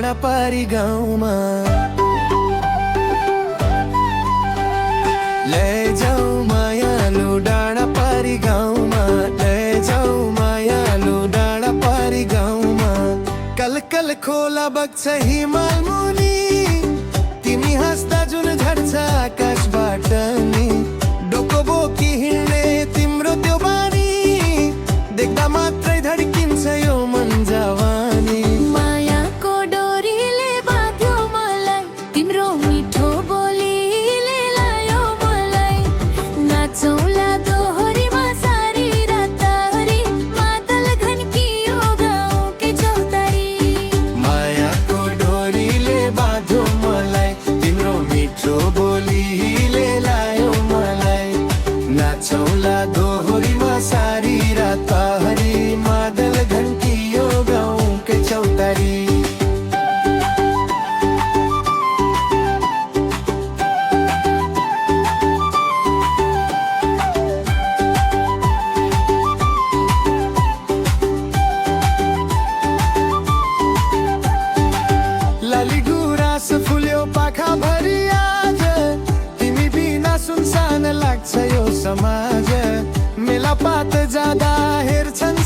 डाँडा पारी गाउँमा लैजाऊ मायालु डाँडा पारी गाउँमा लैजाऊ मायालु डाँडा पारी गाउँमा कल कल खोला बग्छ हिमाल मुनि तिमी हाँस्दा जुन झर्छ आकाशबाट नि डोको बोकी हिँड्ने तिम्रो त्यो बानी देख्दा मात्रै धड्किन्छ यो मन जवानी मायाको डोरीले बाँध्यो मलाई तिम्रो मिठो बोलीले लायो मलाई नाचौँला दोहोरीमा सारी रातभरि मादल घन्कियो गाउँकै चौतारी मायाको डोरीले बाँध्यो मलाई तिम्रो मिठो बोलीले लायो मलाई नाचौँला दोहोरीमा सारी रातभरि मादल घन्कियो गाउँकै चौतारी लाली गुराँस फुल्यो पाखाभरि आज तिमी बिना सुनसान लाग्छ यो समाज मेलापात जाँदा हेर्छन्